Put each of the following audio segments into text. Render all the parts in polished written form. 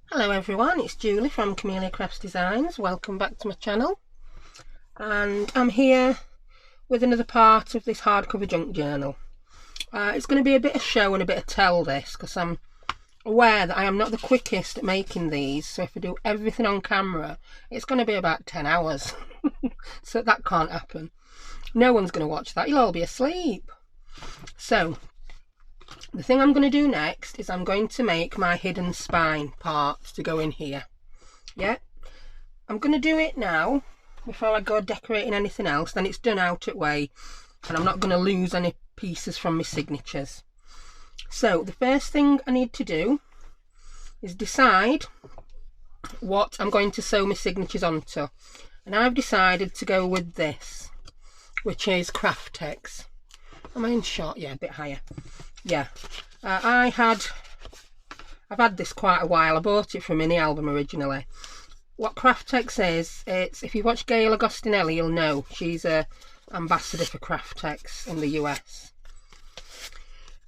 Hello everyone, it's Julie from Camelia Crafts Designs. Welcome back to my channel, and I'm here with another part of this hardcover junk journal. It's going to be a bit of show and a bit of tell this, because I'm aware that I am not the quickest at making these, so if I do everything on camera it's going to be about 10 hours. So that can't happen. No one's going to watch that, you'll all be asleep. So the thing I'm going to do next is I'm going to make my hidden spine parts to go in here. Yeah, I'm going to do it now before I go decorating anything else, then it's done out of way and I'm not going to lose any pieces from my signatures. So the first thing I need to do is decide what I'm going to sew my signatures onto, and I've decided to go with this, which is Craftex. Am I in shot? Yeah, a bit higher. Yeah, I've had this quite a while. I bought it from Mini Album originally. What Craftex is, it's, if you watch Gail Agostinelli you'll know, she's a ambassador for Craftex in the US.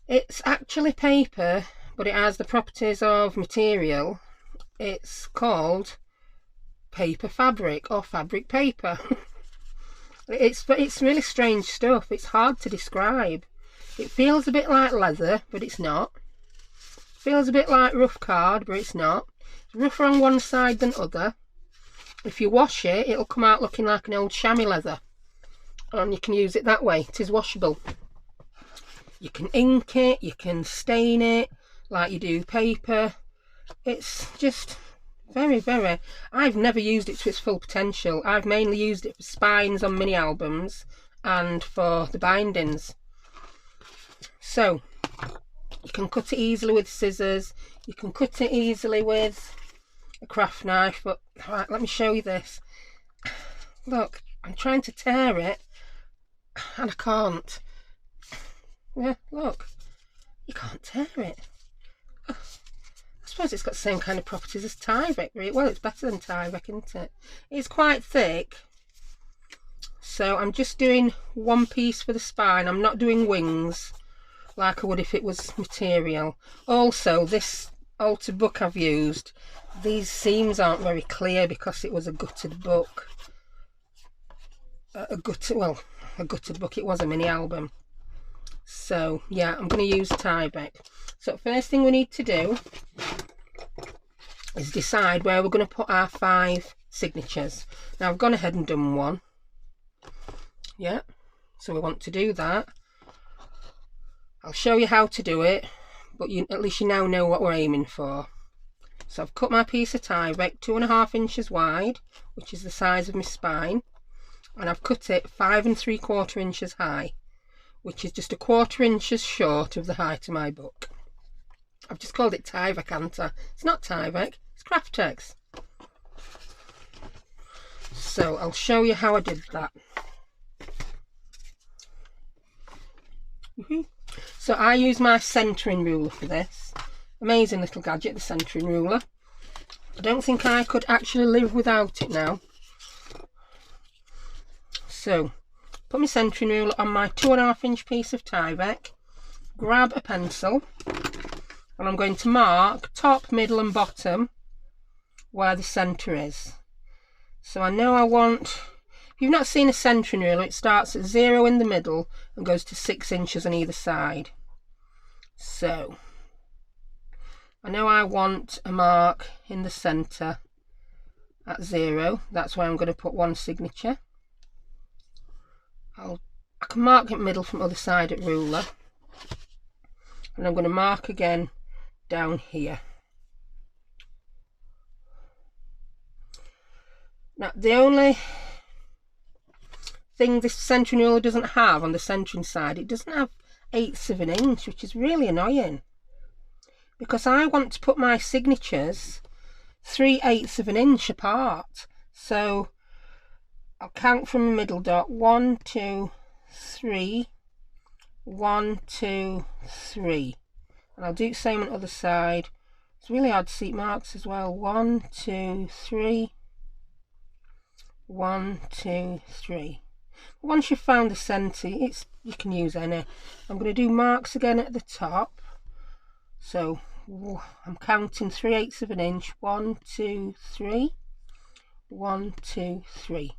It's actually paper, but it has the properties of material. It's called paper fabric or fabric paper. It's really strange stuff. It's hard to describe. It feels a bit like leather, but it's not. It feels a bit like rough card, but it's not. It's rougher on one side than other. If you wash it, it'll come out looking like an old chamois leather, and you can use it that way. It is washable. You can ink it, you can stain it like you do paper. It's just very, very... I've never used it to its full potential. I've mainly used it for spines on mini albums and for the bindings. So you can cut it easily with scissors, you can cut it easily with a craft knife, but right, let me show you this. Look, I'm trying to tear it and I can't. Yeah, look, you can't tear it. I suppose it's got the same kind of properties as Tyvek. Well, it's better than Tyvek, isn't it? It's quite thick. So I'm just doing one piece for the spine. I'm not doing wings like I would if it was material. Also, this altered book I've used, these seams aren't very clear because it was a gutted book. A gutted book. It was a mini album. So yeah, I'm going to use Tyvek. So first thing we need to do is decide where we're going to put our 5 signatures. Now I've gone ahead and done one. Yeah, so we want to do that. I'll show you how to do it, but at least you now know what we're aiming for. So I've cut my piece of Tyvek 2.5 inches wide, which is the size of my spine, and I've cut it 5 3/4 inches high, which is just 1/4 inches short of the height of my book. I've just called it Tyvek, haven't I? It's not Tyvek, it's Craftex. So I'll show you how I did that. So I use my centering ruler for this. Amazing little gadget, the centering ruler. I don't think I could actually live without it now. So put my centering ruler on my 2.5 inch piece of Tyvek, grab a pencil, and I'm going to mark top, middle and bottom where the centre is. So I know I want... If you've not seen a centering ruler, it starts at 0 in the middle and goes to 6 inches on either side. So I know I want a mark in the centre at 0. That's where I'm going to put one signature. I can mark it middle from other side at ruler, and I'm going to mark again down here. Now the only thing this centering ruler doesn't have on the centering side, it doesn't have 1/8 of an inch, which is really annoying, because I want to put my signatures 3/8 of an inch apart. So I'll count from the middle dot, 1 2 3, 1 2 3, and I'll do the same on the other side. It's really hard to see marks as well. 1 2 3, 1 2 3. Once you've found the centre, you can use any. I'm going to do marks again at the top. So I'm counting 3/8 of an inch. 1, 2, 3. 1, 2, 3.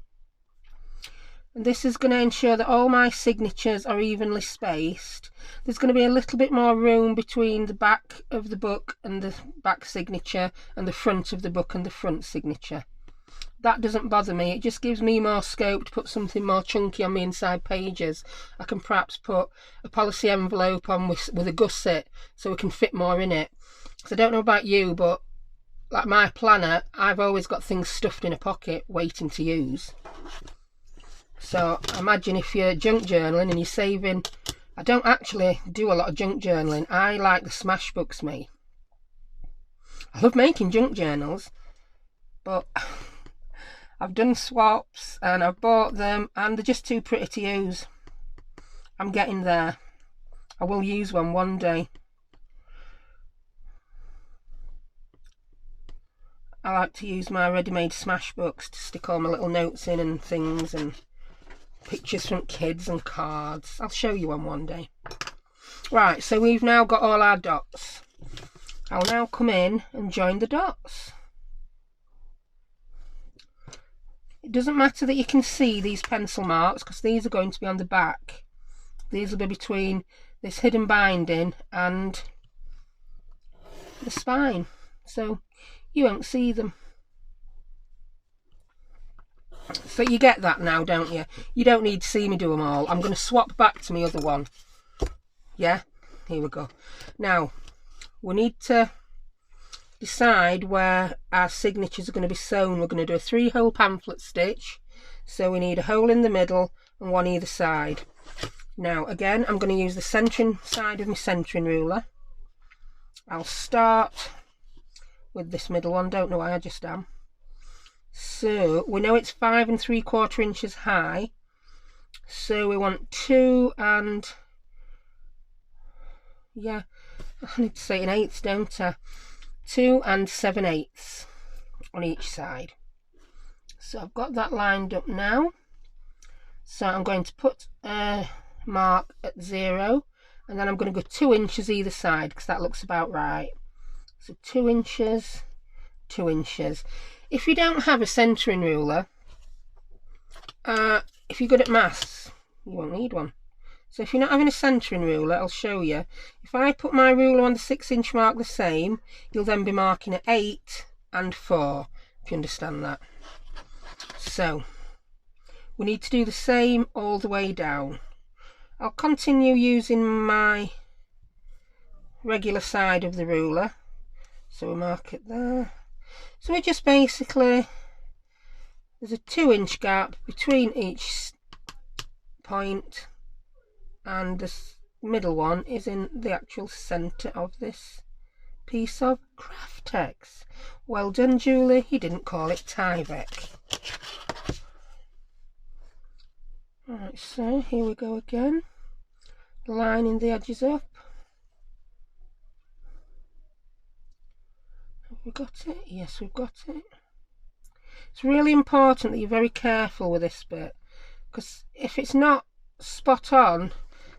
And this is going to ensure that all my signatures are evenly spaced. There's going to be a little bit more room between the back of the book and the back signature, and the front of the book and the front signature. That doesn't bother me. It just gives me more scope to put something more chunky on the inside pages. I can perhaps put a policy envelope on with a gusset so we can fit more in it. So I don't know about you, but like my planner, I've always got things stuffed in a pocket waiting to use. So imagine if you're junk journaling and you're saving. I don't actually do a lot of junk journaling. I like the smash books, me. I love making junk journals, but I've done swaps and I've bought them and they're just too pretty to use. I'm getting there. I will use one day. I like to use my ready-made smash books to stick all my little notes in and things, and pictures from kids and cards. I'll show you one day. Right, so we've now got all our dots. I'll now come in and join the dots. It doesn't matter that you can see these pencil marks, because these are going to be on the back. These will be between this hidden binding and the spine, so you won't see them. So you get that now, don't you? You don't need to see me do them all. I'm going to swap back to my other one. Yeah, here we go. Now, we need to decide where our signatures are going to be sewn. We're going to do a 3-hole pamphlet stitch. So we need a hole in the middle and one either side. Now, again, I'm going to use the centering side of my centering ruler. I'll start with this middle one. Don't know why, I just am. So we know it's 5 3/4 inches high, so we want 2 and, yeah, I need to say 1/8, don't I? 2 and 7/8 on each side. So I've got that lined up now. So I'm going to put a mark at 0, and then I'm going to go 2 inches either side, because that looks about right. So 2 inches, 2 inches. If you don't have a centering ruler, if you're good at maths, you won't need one. So if you're not having a centering ruler, I'll show you. If I put my ruler on the 6-inch mark the same, you'll then be marking at 8 and 4, if you understand that. So we need to do the same all the way down. I'll continue using my regular side of the ruler. So we mark it there. So we just basically, there's a 2-inch gap between each point, and this middle one is in the actual centre of this piece of craft text. Well done, Julie, you didn't call it Tyvek. Right, so here we go again, lining the edges up. Have we got it? Yes, we've got it. It's really important that you're very careful with this bit, because if it's not spot on,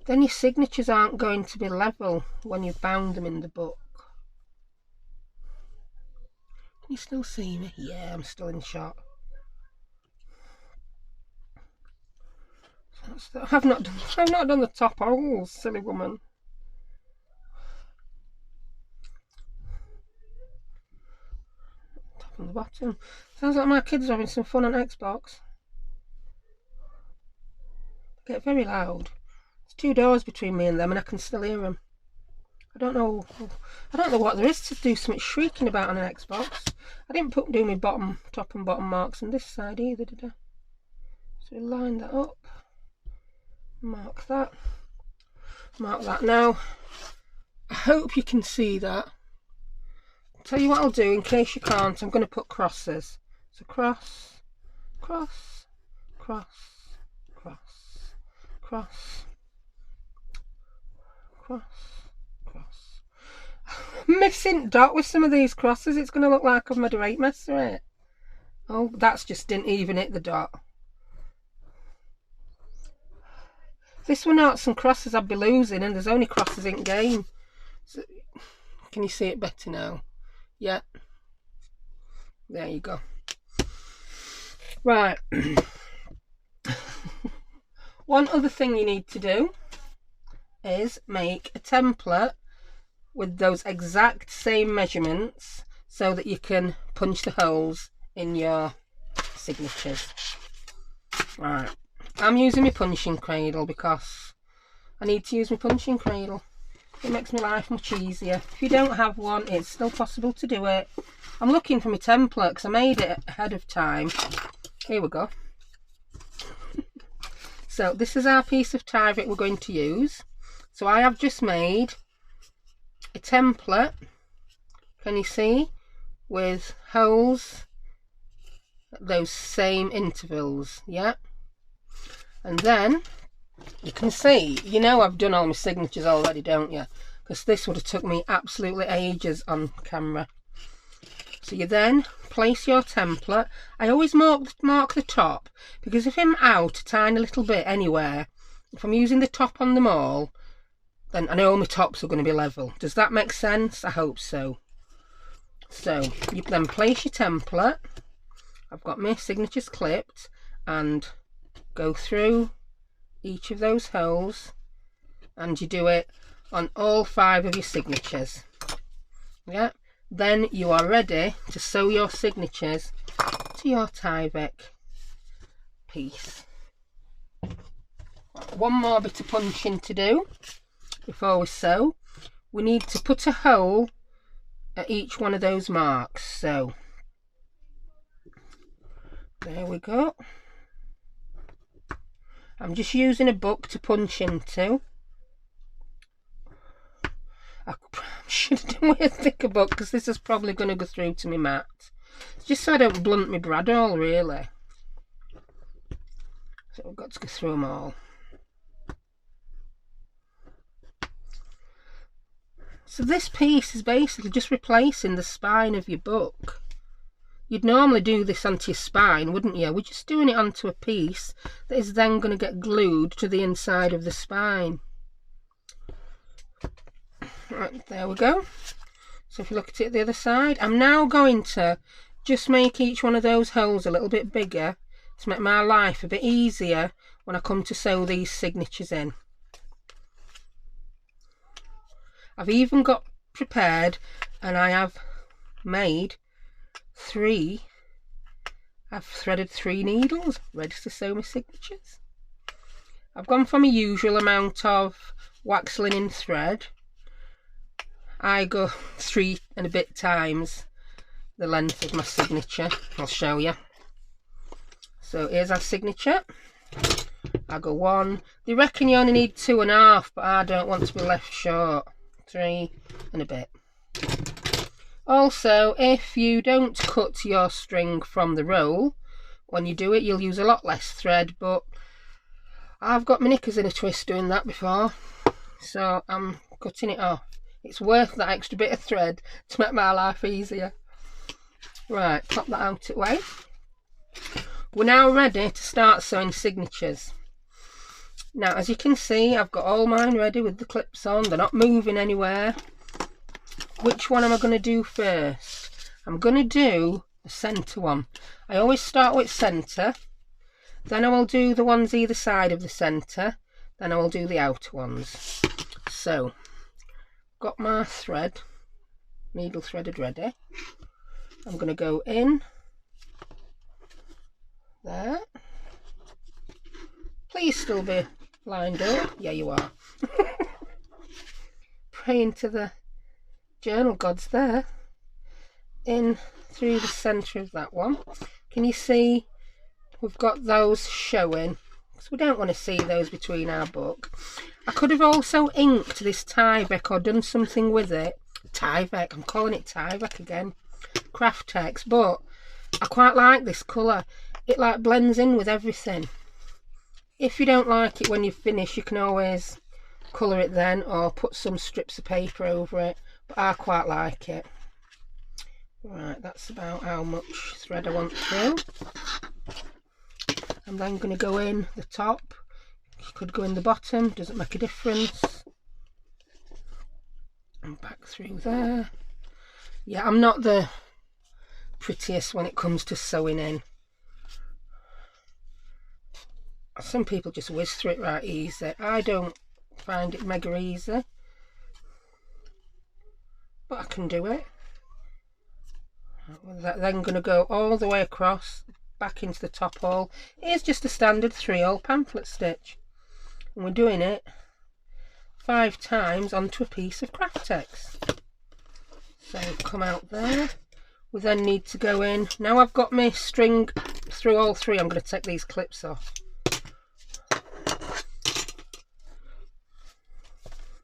then your signatures aren't going to be level when you've bound them in the book. Can you still see me? Yeah, I'm still in shot. I've not done the top holes, silly woman. Top and the bottom. Sounds like my kids are having some fun on Xbox. They get very loud. There's 2 doors between me and them, and I can still hear them. I don't know what there is to do so much shrieking about on an Xbox. I didn't do my top and bottom marks on this side either, did I? So we line that up. Mark that. Mark that. Now, I hope you can see that. I'll tell you what I'll do in case you can't. I'm going to put crosses. So cross, cross, cross, cross, cross, cross, cross. Missing dot with some of these crosses. It's going to look like I've made a right mess of it. Oh, that's just didn't even hit the dot. If this were noughts and crosses, I'd be losing, and there's only crosses in game. So Can you see it better now? Yeah. There you go. Right. One other thing you need to do is make a template with those exact same measurements so that you can punch the holes in your signatures. Right. I'm using my punching cradle because I need to use my punching cradle. It makes my life much easier. If you don't have one, it's still possible to do it. I'm looking for my template because I made it ahead of time. Here we go. So this is our piece of Tyvek we're going to use. So I have just made a template, can you see, with holes at those same intervals, yeah. And then you can see, you know I've done all my signatures already, don't you? Because this would have took me absolutely ages on camera. So you then place your template. I always mark the top, because if I'm out a tiny little bit anywhere, if I'm using the top on them all, then I know my tops are going to be level. Does that make sense? I hope so. So you then place your template. I've got my signatures clipped, and go through each of those holes, and you do it on all 5 of your signatures. Yeah. Then you are ready to sew your signatures to your Tyvek piece. One more bit of punching to do before we sew. We need to put a hole at each one of those marks. So there we go. I'm just using a book to punch into. I should have done with a thicker book because this is probably going to go through to my mat. Just so I don't blunt my brad all, really. So I've got to go through them all. So this piece is basically just replacing the spine of your book. You'd normally do this onto your spine, wouldn't you? We're just doing it onto a piece that is then going to get glued to the inside of the spine. Right, there we go. So if you look at it the other side, I'm now going to just make each one of those holes a little bit bigger to make my life a bit easier when I come to sew these signatures in. I've even got prepared, and I have made 3. I've threaded 3 needles ready to sew my signatures. I've gone for my usual amount of wax linen thread. I go 3 and a bit times the length of my signature. I'll show you. So here's our signature. I go 1. They reckon you only need 2.5, but I don't want to be left short. 3 and a bit. Also, if you don't cut your string from the roll, when you do it, you'll use a lot less thread, but I've got my knickers in a twist doing that before, so I'm cutting it off. It's worth that extra bit of thread to make my life easier. Right, pop that out of the way. We're now ready to start sewing signatures. Now, as you can see, I've got all mine ready with the clips on. They're not moving anywhere. Which one am I going to do first? I'm going to do the centre one. I always start with centre. Then I will do the ones either side of the centre. Then I will do the outer ones. So, got my thread, needle threaded ready. I'm going to go in there. Please still be lined up. Yeah, you are. Praying to the journal gods there. In through the centre of that one. Can you see we've got those showing? Because we don't want to see those between our book. I could have also inked this Tyvek or done something with it. Tyvek, I'm calling it Tyvek again. Craft text, but I quite like this colour. It like blends in with everything. If you don't like it when you finish, you can always colour it then or put some strips of paper over it, but I quite like it. Right, that's about how much thread I want through. I'm then going to go in the top. You could go in the bottom, doesn't make a difference. And back through there. Yeah, I'm not the prettiest when it comes to sewing in. Some people just whiz through it right easy. I don't find it mega easy, but I can do it. Then going to go all the way across, back into the top hole. Here's just a standard 3-hole pamphlet stitch, and we're doing it 5 times onto a piece of craft text. So come out there. We then need to go in. Now I've got my string through all 3, I'm going to take these clips off.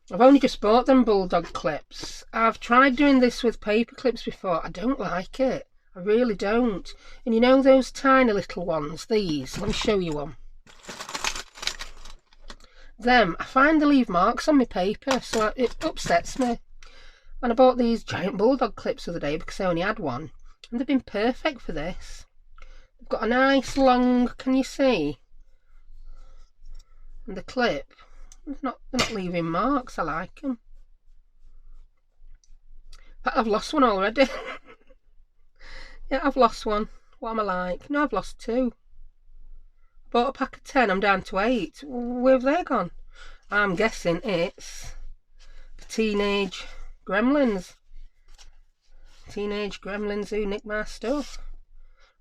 I've only just bought them bulldog clips. I've tried doing this with paper clips before. I don't like it. I really don't. And you know those tiny little ones, these? Let me show you one. Them, I find they leave marks on my paper, so it upsets me. And I bought these giant bulldog clips the other day because I only had one. And they've been perfect for this. They've got a nice long, can you see? And the clip. They're not leaving marks. I like them. But I've lost one already. Yeah, I've lost one. What am I like? No, I've lost 2. Bought a pack of 10. I'm down to 8. Where have they gone? I'm guessing it's the teenage gremlins. Teenage gremlins who nick my stuff.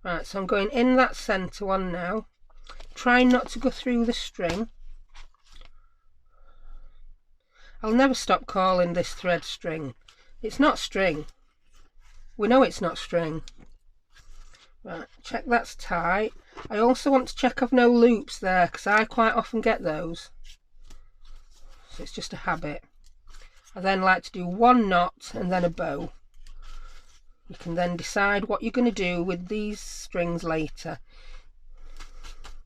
Right, so I'm going in that centre one now. Trying not to go through the string. I'll never stop calling this thread string. It's not string. We know it's not string. Right, check that's tight. I also want to check I've no loops there because I quite often get those. So it's just a habit. I then like to do 1 knot and then a bow. You can then decide what you're going to do with these strings later.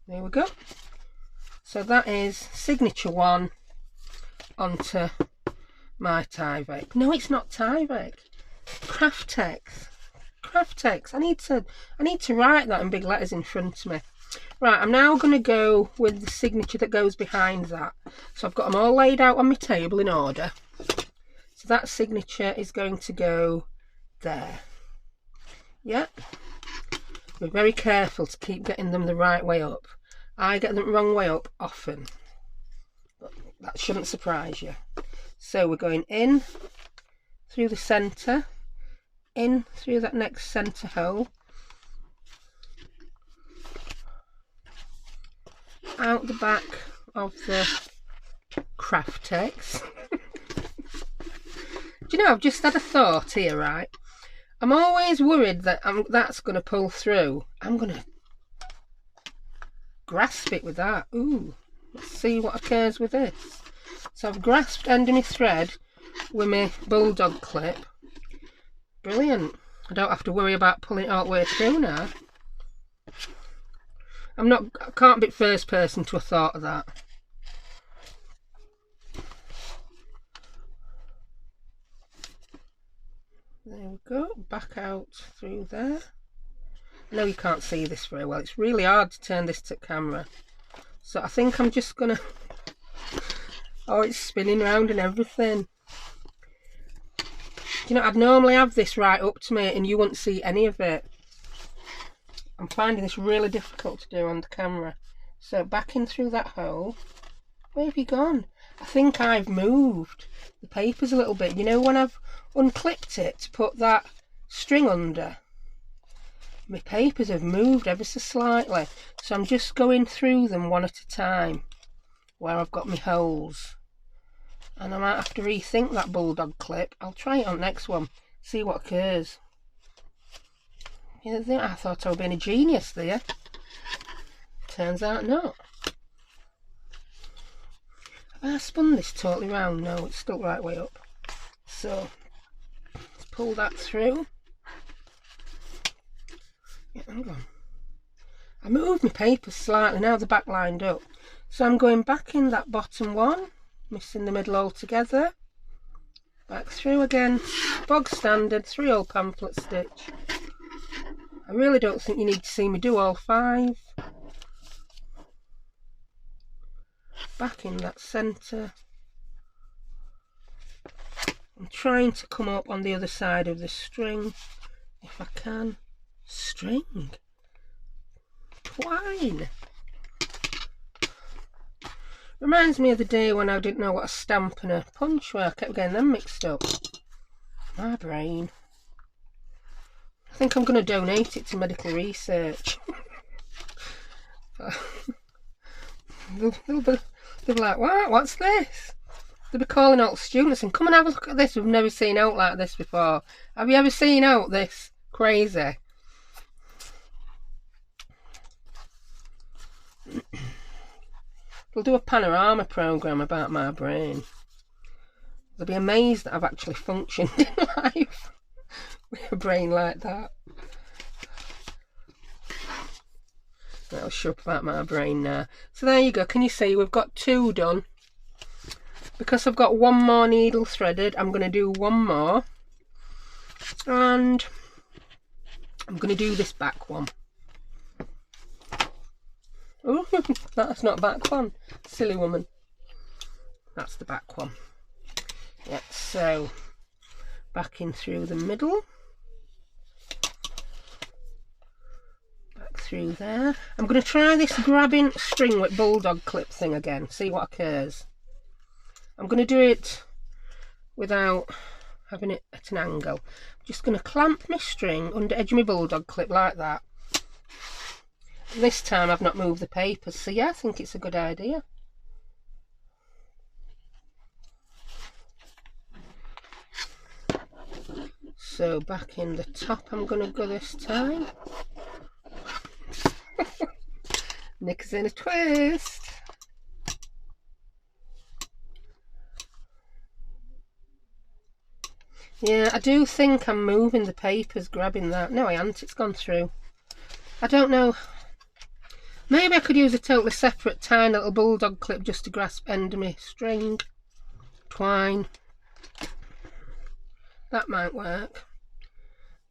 There we go. So that is signature 1 onto my Tyvek. No, it's not Tyvek. Craft text. Craft text. I need to write that in big letters in front of me. Right, I'm now going to go with the signature that goes behind that. So I've got them all laid out on my table in order. So that signature is going to go there. Yeah. Be very careful to keep getting them the right way up. I get them the wrong way up often. But that shouldn't surprise you. So we're going in through the centre, in through that next centre hole, out the back of the craft text. Do you know, I've just had a thought here, right? I'm always worried that that's going to pull through. I'm going to grasp it with that. Ooh, let's see what occurs with this. So I've grasped end of my thread with my bulldog clip. Brilliant. I don't have to worry about pulling it all the way through now. I can't be first person to have thought of that. There we go, back out through there. I know you can't see this very well. It's really hard to turn this to camera. So I think I'm just gonna... Oh, it's spinning around and everything. You know, I'd normally have this right up to me and you wouldn't see any of it. I'm finding this really difficult to do on the camera. So back in through that hole. Where have you gone? I think I've moved the papers a little bit. You know, when I've unclipped it to put that string under, my papers have moved ever so slightly. So I'm just going through them one at a time where I've got my holes. And I might have to rethink that bulldog clip. I'll try it on next one, see what occurs. I thought I was being a genius there. Turns out not. Have I spun this totally round? No, it's stuck right way up. So let's pull that through. Yeah, hang on. I moved my paper slightly, now they're back lined up. So I'm going back in that bottom one, missing the middle altogether. Back through again, bog standard 3-hole pamphlet stitch. I really don't think you need to see me do all 5. Back in that centre. I'm trying to come up on the other side of the string if I can. String, twine. Reminds me of the day when I didn't know what a stamp and a punch were. I kept getting them mixed up. My brain. I think I'm going to donate it to medical research. They'll be like, what? What's this? They'll be calling out students and come and have a look at this. We've never seen out like this before. Have you ever seen out this crazy? They'll do a panorama programme about my brain. They'll be amazed that I've actually functioned in life with a brain like that. I'll shut up about my brain now. So there you go. Can you see we've got 2 done? Because I've got 1 more needle threaded, I'm going to do 1 more. And I'm going to do this back one. Oh, that's not back one. Silly woman. That's the back one. Yeah, so back in through the middle. Back through there. I'm going to try this grabbing string with bulldog clip thing again. See what occurs. I'm going to do it without having it at an angle. I'm just going to clamp my string under edge of my bulldog clip like that. This time I've not moved the papers, so yeah, I think it's a good idea. So back in the top I'm going to go this time. Knickers in a twist. Yeah, I do think I'm moving the papers, grabbing that. No, I haven't, it's gone through. I don't know. Maybe I could use a totally separate tiny little bulldog clip just to grasp end of my string. Twine. That might work.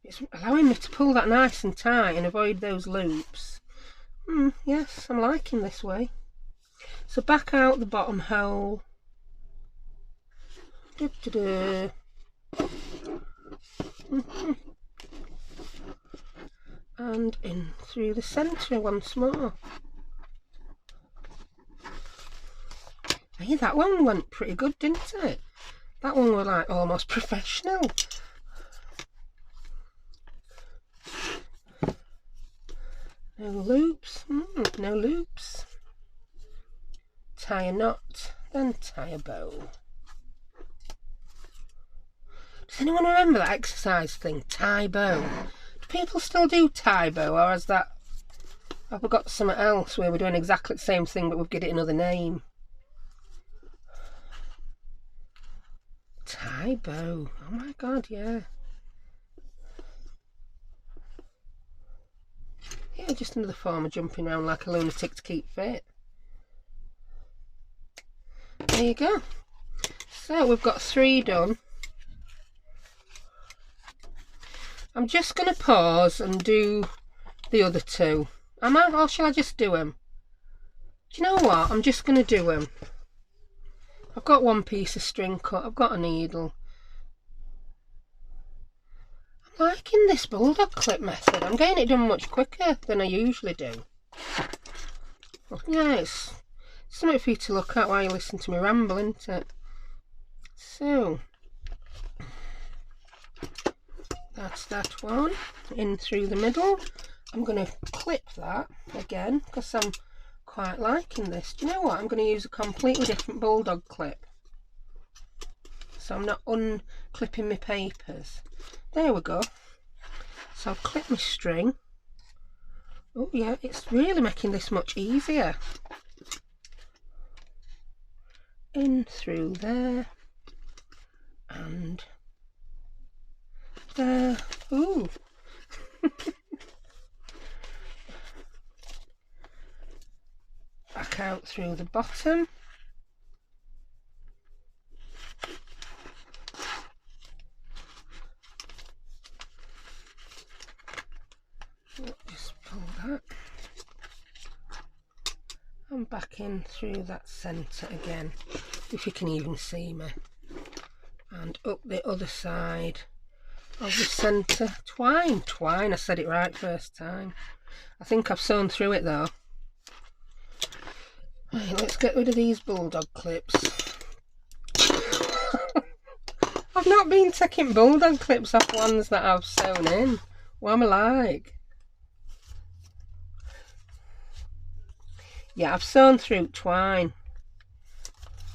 It's allowing me to pull that nice and tight and avoid those loops. Yes, I'm liking this way. So back out the bottom hole. And in through the centre once more. Hey, that one went pretty good, didn't it? That one was like almost professional. No loops, no loops. Tie a knot, then tie a bow. Does anyone remember that exercise thing, tie bow? Do people still do tie bow, or has that... Have we got something else where we're doing exactly the same thing but we've given it another name? Tie bow, oh my god, yeah. Yeah, just another form of jumping around like a lunatic to keep fit. There you go. So we've got 3 done. I'm just going to pause and do the other 2. Am I? Or shall I just do them? Do you know what? I'm just going to do them. I've got 1 piece of string cut. I've got a needle. I'm liking this bulldog clip method. I'm getting it done much quicker than I usually do. Yeah, it's something for you to look at while you listen to me ramble, isn't it? So... that's that one, in through the middle. I'm going to clip that again because I'm quite liking this. Do you know what? I'm going to use a completely different bulldog clip. So I'm not unclipping my papers. There we go. So I'll clip my string. Oh yeah, it's really making this much easier. In through there. And... there. Ooh. Back out through the bottom. Just pull that. And back in through that centre again, if you can even see me. and up the other side of the centre. Twine, I said it right first time. I think I've sewn through it though. Right, let's get rid of these bulldog clips. I've not been taking bulldog clips off ones that I've sewn in. What am I like? Yeah, I've sewn through twine.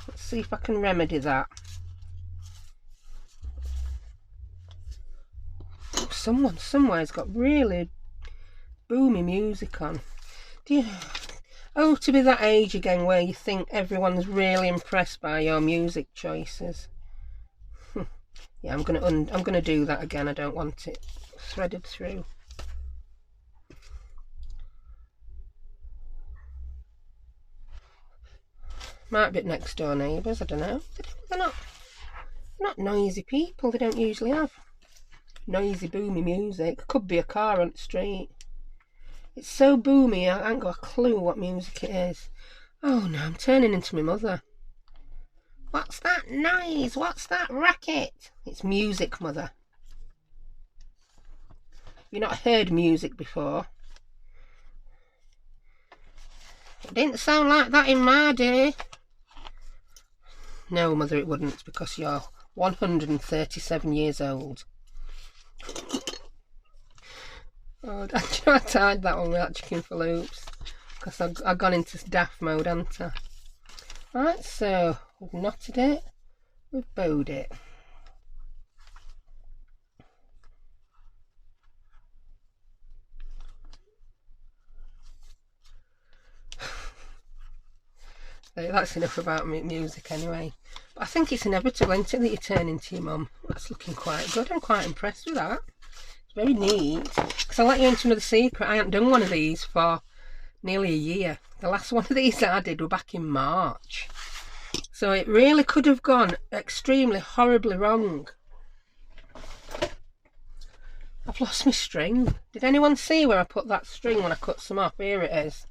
Let's see if I can remedy that. Oh, someone somewhere's got really boomy music on. Oh, to be that age again where you think everyone's really impressed by your music choices. Yeah, I'm gonna do that again. I don't want it threaded through. Might be next door neighbours, I don't know. They're not noisy people. They don't usually have noisy, boomy music. Could be a car on the street. It's so boomy, I ain't got a clue what music it is. Oh no, I'm turning into my mother. What's that noise? What's that racket? It's music, mother. You've not heard music before? It didn't sound like that in my day. No, mother, it wouldn't, because you're 137 years old. Oh, I tied that one without chicken for loops, because I've gone into daft mode, haven't I? Right, so we've knotted it, we've bowed it. That's enough about music anyway. But I think it's inevitable, isn't it, that you turn into your mum. That's looking quite good. I'm quite impressed with that. It's very neat. Because I'll let you into another secret. I haven't done one of these for nearly a year. The last one of these that I did were back in March. So it really could have gone extremely, horribly wrong. I've lost my string. Did anyone see where I put that string when I cut some off? Here it is.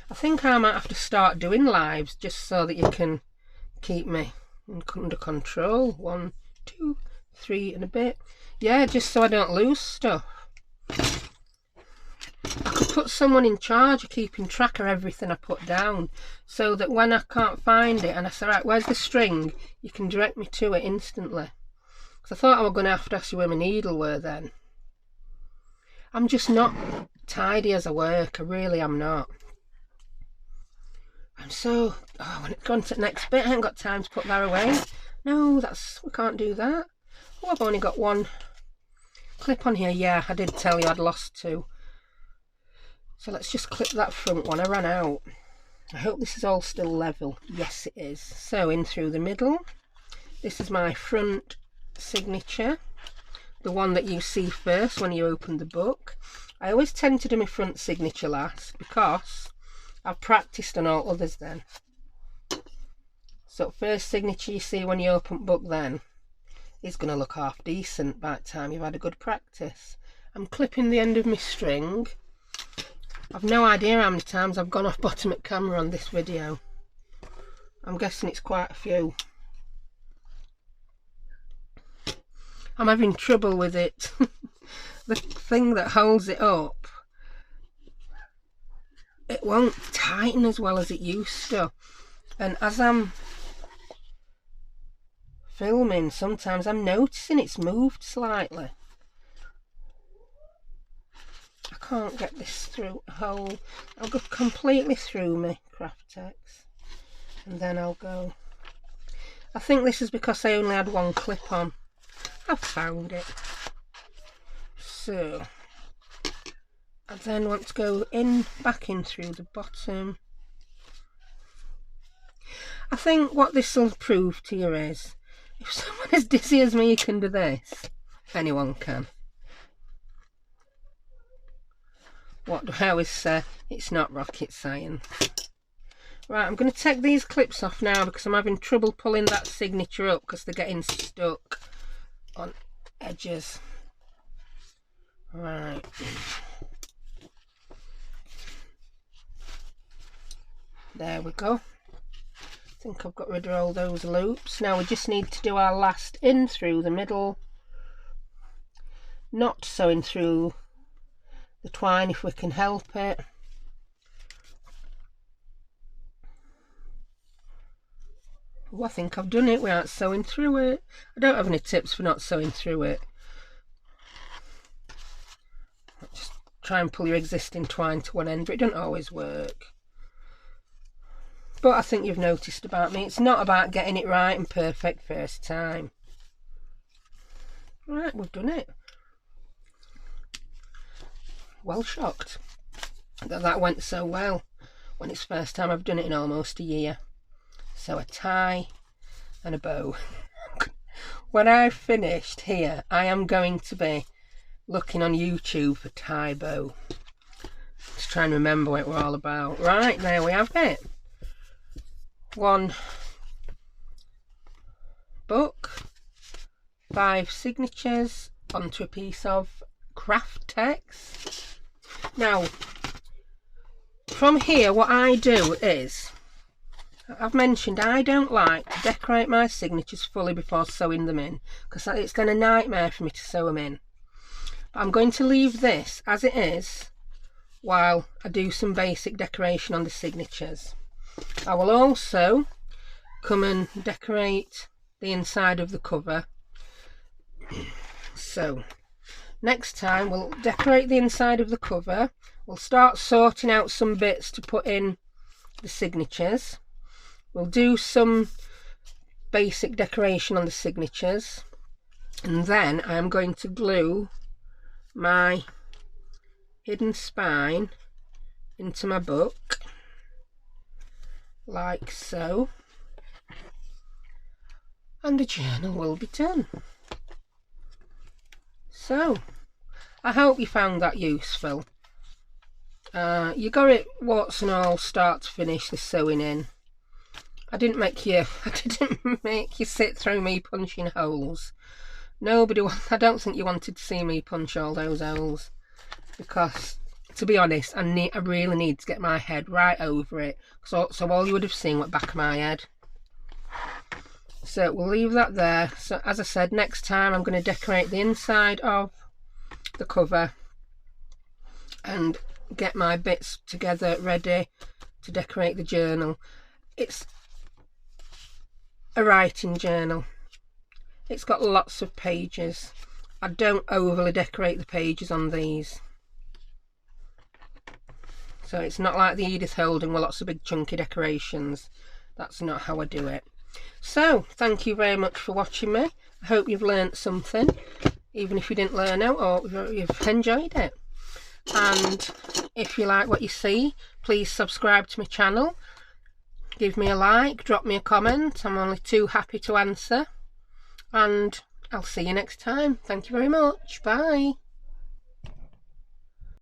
I think I might have to start doing lives just so that you can keep me under control. 1, 2, 3 and a bit. Yeah, just so I don't lose stuff. I could put someone in charge of keeping track of everything I put down, so that when I can't find it and I say, right, where's the string, you can direct me to it instantly. Because I thought I was going to have to ask you where my needle were then. I'm just not tidy as I work. I really am not. I'm so... Oh, when it's gone to the next bit, I haven't got time to put that away. No, we can't do that. Oh, I've only got one clip on here. Yeah, I did tell you I'd lost 2. So let's just clip that front one. I ran out. I hope this is all still level. Yes, it is. So in through the middle. This is my front signature. The one that you see first when you open the book. I always tend to do my front signature last because I've practiced on all others then. So first signature you see when you open book then is going to look half decent by the time you've had a good practice. I'm clipping the end of my string. I've no idea how many times I've gone off bottom at camera on this video. I'm guessing it's quite a few. I'm having trouble with it. The thing that holds it up, it won't tighten as well as it used to. And as I'm filming, sometimes I'm noticing it's moved slightly. I can't get this through a hole. I'll go completely through my craft text and then I'll go. I think this is because I only had one clip on. I've found it. So I then want to go back in through the bottom. I think what this will prove to you is, if someone as dizzy as me can do this, anyone can. What do I always say? It's not rocket science. Right, I'm going to take these clips off now because I'm having trouble pulling that signature up because they're getting stuck on edges. Right. There we go. think I've got rid of all those loops. Now we just need to do our last in through the middle, not sewing through the twine if we can help it. Oh, I think I've done it without sewing through it. I don't have any tips for not sewing through it. Just try and pull your existing twine to one end, but it doesn't always work. But I think you've noticed about me, it's not about getting it right and perfect first time. Right, we've done it. Well shocked that that went so well when it's the first time I've done it in almost a year. So a tie and a bow. When I've finished here, I am going to be looking on YouTube for tie bow. Just trying to remember what we're all about. Right, there we have it. One book, 5 signatures onto a piece of craft text. Now, from here, what I do is, I've mentioned I don't like to decorate my signatures fully before sewing them in, because it's then a nightmare for me to sew them in. But I'm going to leave this as it is while I do some basic decoration on the signatures. I will also come and decorate the inside of the cover. So next time we'll decorate the inside of the cover. We'll start sorting out some bits to put in the signatures. We'll do some basic decoration on the signatures, and then I am going to glue my hidden spine into my book like so, and the journal will be done. So I hope you found that useful. You got it warts and all, start to finish, the sewing in. I didn't make you sit through me punching holes. I don't think you wanted to see me punch all those holes, because to be honest, I really need to get my head right over it. So all you would have seen was the back of my head. So we'll leave that there. So as I said, next time I'm going to decorate the inside of the cover and get my bits together ready to decorate the journal. It's a writing journal. It's got lots of pages. I don't overly decorate the pages on these. So it's not like the Edith Holden with lots of big chunky decorations. That's not how I do it. So thank you very much for watching me. I hope you've learnt something, even if you didn't learn it, or you've enjoyed it. And if you like what you see, please subscribe to my channel, give me a like, drop me a comment. I'm only too happy to answer, and I'll see you next time. Thank you very much. Bye.